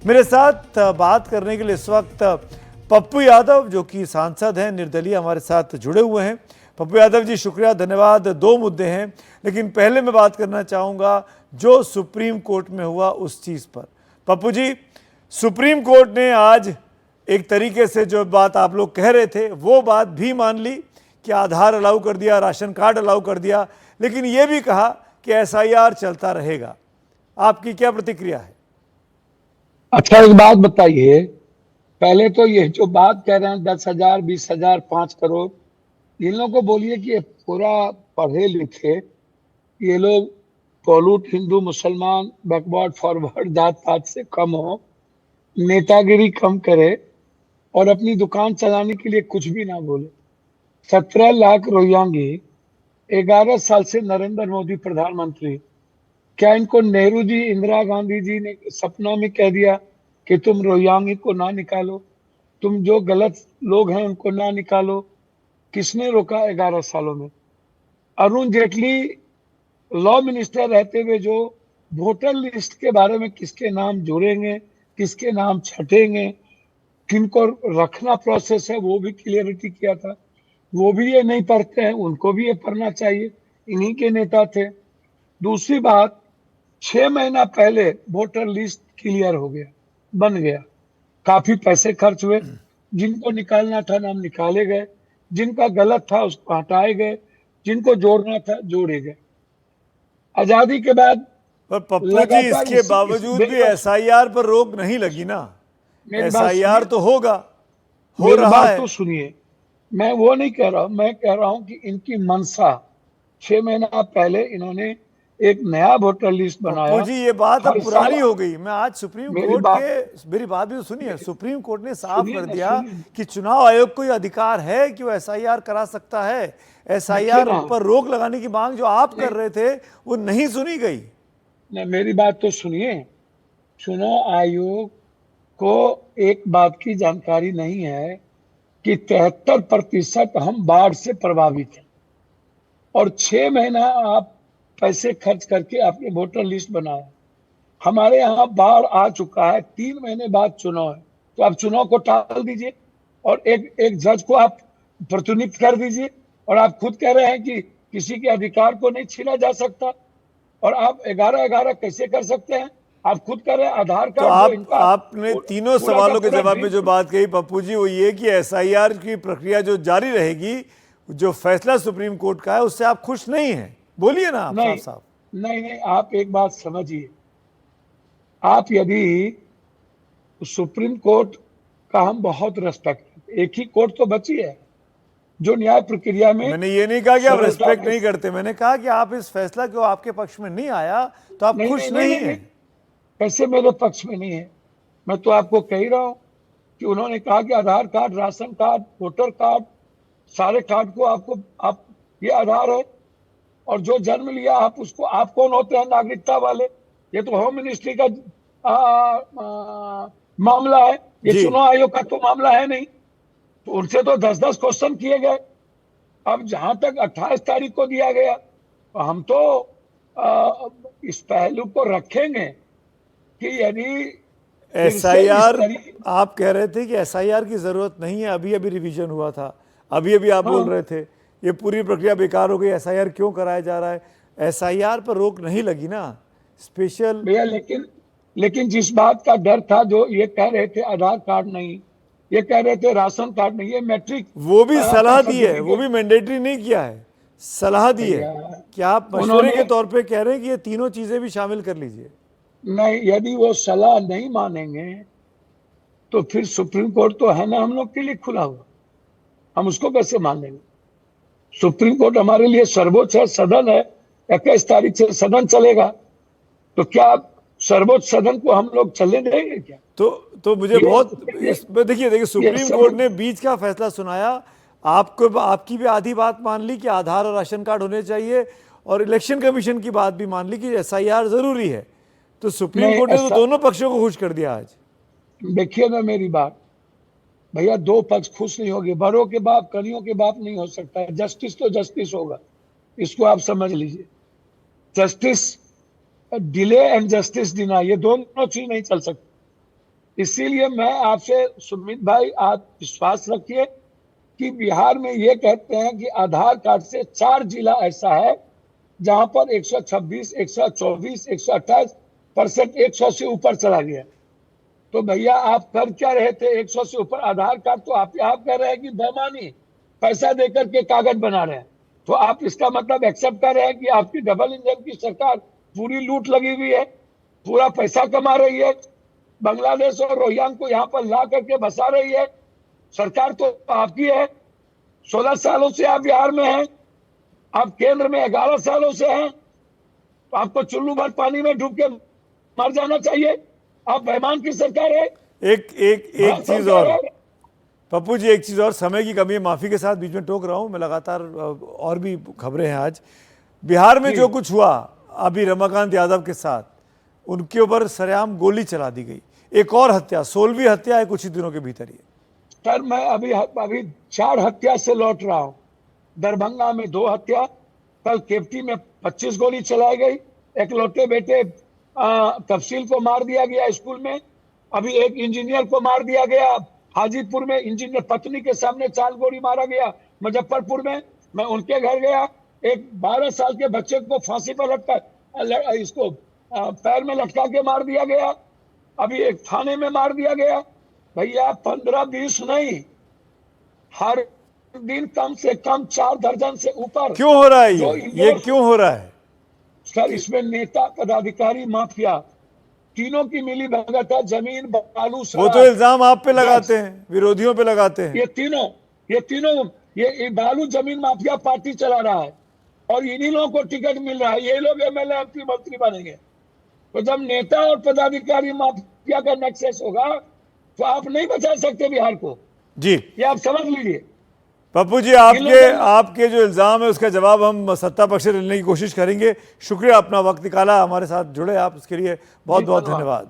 मेरे साथ बात करने के लिए इस वक्त पप्पू यादव जो कि सांसद हैं निर्दलीय हमारे साथ जुड़े हुए हैं। पप्पू यादव जी शुक्रिया, धन्यवाद। दो मुद्दे हैं, लेकिन पहले मैं बात करना चाहूँगा जो सुप्रीम कोर्ट में हुआ उस चीज़ पर। पप्पू जी, सुप्रीम कोर्ट ने आज एक तरीके से जो बात आप लोग कह रहे थे वो बात भी मान ली कि आधार अलाउ कर दिया, राशन कार्ड अलाउ कर दिया, लेकिन ये भी कहा कि एसआईआर चलता रहेगा। आपकी क्या प्रतिक्रिया है? अच्छा, एक बात बताइए। पहले तो ये जो बात कह रहे हैं 10,000, 20,000, 5 करोड़, इन लोगों को बोलिए कि ये पूरा पढ़े लिखे, ये लोग पॉल्यूट हिंदू मुसलमान बैकवर्ड फॉरवर्ड जात पात से कम हो, नेतागिरी कम करे और अपनी दुकान चलाने के लिए कुछ भी ना बोले। 17 लाख रोहिंग्या, 11 साल से नरेंद्र मोदी प्रधानमंत्री। क्या इनको नेहरू जी, इंदिरा गांधी जी ने सपना में कह दिया कि तुम रोहिंग्या को ना निकालो, तुम जो गलत लोग हैं उनको ना निकालो? किसने रोका 11 सालों में? अरुण जेटली लॉ मिनिस्टर रहते हुए जो वोटर लिस्ट के बारे में किसके नाम जुड़ेंगे, किसके नाम छटेंगे, किनको रखना प्रोसेस है, वो भी क्लियरिटी किया था। वो भी ये नहीं पढ़ते हैं, उनको भी ये पढ़ना चाहिए, इन्हीं के नेता थे। दूसरी बात, 6 महीना पहले वोटर लिस्ट क्लियर हो गया, बन गया। काफी पैसे खर्च हुए, जिनको निकालना था नाम निकाले गए, जिनका गलत था उसको हटाए गए, जिनको जोड़ना था जोड़े गए। आजादी के बाद पर पप्पू जी, लगातार इसके बावजूद भी एसआईआर पर रोक नहीं लगी ना। मेरी बात एसआईआर सुनिए, तो होगा, हो मेरी रहा बात है। तो सुनिए। मैं वो नहीं कह रहा हूं, मैं कह रहा हूं कि इनकी मंशा, 6 महीना पहले इन्होंने एक नया वोटर लिस्ट पप्पू बनाया। जी, ये बात अब हर साल पुरानी हो गई। मैं आज सुप्रीम मेरी कोर्ट बात के, मेरी बात भी तो सुनिए, सुप्रीम कोर्ट ने साफ सुनिए कर ना, दिया सुनिए ना, कि चुनाव आयोग को यह अधिकार है कि वो एसआईआर करा सकता है। देखिए एसआईआर ना। पर रोक लगाने की मांग जो आप कर नहीं, रहे थे वो नहीं सुनी गई। नहीं, मेरी बात तो सुनिए। चुनाव आयोग को एक बात की जानकारी नहीं है कि 73% हम बाढ़ से प्रभावित हैं, और 6 महीना आप पैसे खर्च करके आपने वोटर लिस्ट बनाया। हमारे यहाँ बाढ़ आ चुका है, 3 महीने बाद चुनाव है, तो आप चुनाव को टाल दीजिए और एक एक जज को आप प्रतिनियुक्त कर दीजिए। और आप खुद कह रहे हैं कि किसी के अधिकार को नहीं छीना जा सकता, और आप 11-11 कैसे कर सकते हैं? आप खुद कह रहे हैं आधार तो कार्ड जो इनका आपने तीनों पूरा का सवालों के पूरा जवाब में ड्रीम। जो बात कही पप्पू जी, वो ये कि एसआईआर की प्रक्रिया जो जारी रहेगी, जो फैसला सुप्रीम कोर्ट का है उससे आप खुश नहीं हैं। बोलिए ना आप साफ नहीं, साफ। नहीं, नहीं, आप एक बात समझिए। आप यदि सुप्रीम कोर्ट का हम बहुत रेस्पेक्ट करते, एक ही कोर्ट तो बची है जो न्याय प्रक्रिया में मैंने ये नहीं कहा कि आप सरलता रेस्पेक्ट के। नहीं करते, मैंने कहा कि आप इस फैसला क्यों आपके पक्ष में नहीं आया तो आप नहीं, खुश नहीं, नहीं, नहीं नहीं, नहीं, हैं। कैसे मेरे पक्ष में नहीं है? मैं तो आपको कह ही रहा हूं कि उन्होंने कहा कि Aadhaar card, ration card, voter card, सारे कार्ड को आपको, आप ये आधार है, और जो जन्म लिया आप उसको, आप कौन होते हैं नागरिकता वाले? ये तो होम मिनिस्ट्री का मामला है, ये जी, चुनाव आयोग का तो मामला है नहीं। तो उनसे तो 10-10 क्वेश्चन किए गए। अब जहां तक 28 तारीख को दिया गया, तो हम तो इस पहलू को रखेंगे कि यदि फिर से इस एसआईआर, तरीके। आप कह रहे थे कि एसआईआर की जरूरत नहीं है, अभी अभी रिवीजन हुआ था, अभी अभी आप बोल हाँ, रहे थे ये पूरी प्रक्रिया बेकार हो गई, एसआईआर क्यों कराया जा रहा है? एसआईआर पर रोक नहीं लगी ना। स्पेशल भैया, लेकिन लेकिन जिस बात का डर था, जो ये कह रहे थे आधार कार्ड नहीं, ये कह रहे थे राशन कार्ड नहीं, ये मैट्रिक वो भी का सलाह दी है, वो भी सर्टिफिकेट। मैंडेटरी नहीं किया है, सलाह दी है भैया, कि आप मशवरे उन्होंने, के तौर पे कह रहे हैं कि ये तीनों चीजें भी शामिल कर लीजिए। नहीं, यदि वो सलाह नहीं मानेंगे तो फिर सुप्रीम कोर्ट तो है ना हम लोग के लिए खुला हुआ, हम उसको कैसे मान लेंगे? सुप्रीम कोर्ट हमारे लिए सर्वोच्च है, सदन है। 21 तारीख से सदन चलेगा, तो क्या सर्वोच्च सदन को हम लोग चलने देंगे क्या? तो मुझे ये बहुत ये, देखिए देखिए, ये सुप्रीम कोर्ट समझ। ने बीच का फैसला सुनाया, आपको आपकी भी आधी बात मान ली कि आधार और राशन कार्ड होने चाहिए, और इलेक्शन कमीशन की बात भी मान ली कि एसआईआर जरूरी है। तो सुप्रीम नहीं, कोर्ट ने तो ऐसा दोनों पक्षों को खुश कर दिया आज। देखिए ना मेरी बात। भैया, दो पक्ष खुश नहीं होंगे, बड़ों के बाप कनियों के बाप नहीं हो सकता है। जस्टिस तो जस्टिस होगा, इसको आप समझ लीजिए। Justice delay and justice deny, ये दोनों चीज नहीं चल सकती। इसीलिए मैं आपसे सुमित भाई, आप विश्वास रखिए कि बिहार में ये कहते हैं कि आधार कार्ड से 4 जिला ऐसा है जहां पर 126, 124, 128% 100 से ऊपर चला गया। तो भैया आप कर क्या रहे थे? 100 से ऊपर आधार कार्ड तो आप कह रहे हैं कि बेईमानी, पैसा देकर के कागज बना रहे हैं। तो आप इसका मतलब एक्सेप्ट कर रहे हैं कि आपकी डबल इंजन की सरकार पूरी लूट लगी हुई है, पूरा पैसा कमा रही है, बांग्लादेश और रोहिंग्या को यहाँ पर ला करके बसा रही है। सरकार तो आपकी है, 16 सालों से आप बिहार में हैं, आप केंद्र में 11 सालों से हैं, तो आपको चुल्लू भर पानी में डूब के मर जाना चाहिए। आप बेईमान की सरकार है। एक चीज और पप्पू जी, एक चीज और, समय की कमी है, माफी के साथ बीच में टोक रहा हूं मैं, लगातार और भी खबरें हैं आज। बिहार में जो कुछ हुआ अभी रमाकांत यादव के साथ, उनके ऊपर सरेआम गोली चला दी गई, एक और हत्या, 16वीं हत्या है कुछ ही दिनों के भीतर ही। सर मैं अभी 4 हत्या से लौट रहा हूं। दरभंगा में 2 हत्या, कल केवटी में 25 गोली चलाई गई, एक लौटे बेटे तफसील को मार दिया गया स्कूल में, अभी एक इंजीनियर को मार दिया गया हाजीपुर में, इंजीनियर पत्नी के सामने 4 गोली मारा गया मुजफ्फरपुर में। मैं उनके घर गया, एक 12 साल के बच्चे को फांसी पर लटका, इसको पैर में लटका के मार दिया गया, अभी एक थाने में मार दिया गया। भैया 15-20 नहीं, हर दिन कम से कम 4 दर्जन से ऊपर। क्यों हो रहा है ये क्यों हो रहा है सर? इसमें नेता, पदाधिकारी, माफिया तीनों की मिली भगत है। जमीन, बालू, वो तो इल्जाम आप पे लगाते हैं, विरोधियों पे लगाते हैं। ये तीनों ये बालू जमीन माफिया पार्टी चला रहा है और इन्हीं लोगों को टिकट मिल रहा है। ये लोग एमएलए, एमपी, मंत्री बनेंगे। तो जब नेता और पदाधिकारी माफिया का नेक्सस होगा तो आप नहीं बचा सकते बिहार को। जी, ये आप समझ लीजिए। पप्पू जी, आपके जो इल्जाम है उसका जवाब हम सत्ता पक्ष से लेने की कोशिश करेंगे। शुक्रिया, अपना वक्त निकाला, हमारे साथ जुड़े आप, इसके लिए बहुत बहुत धन्यवाद।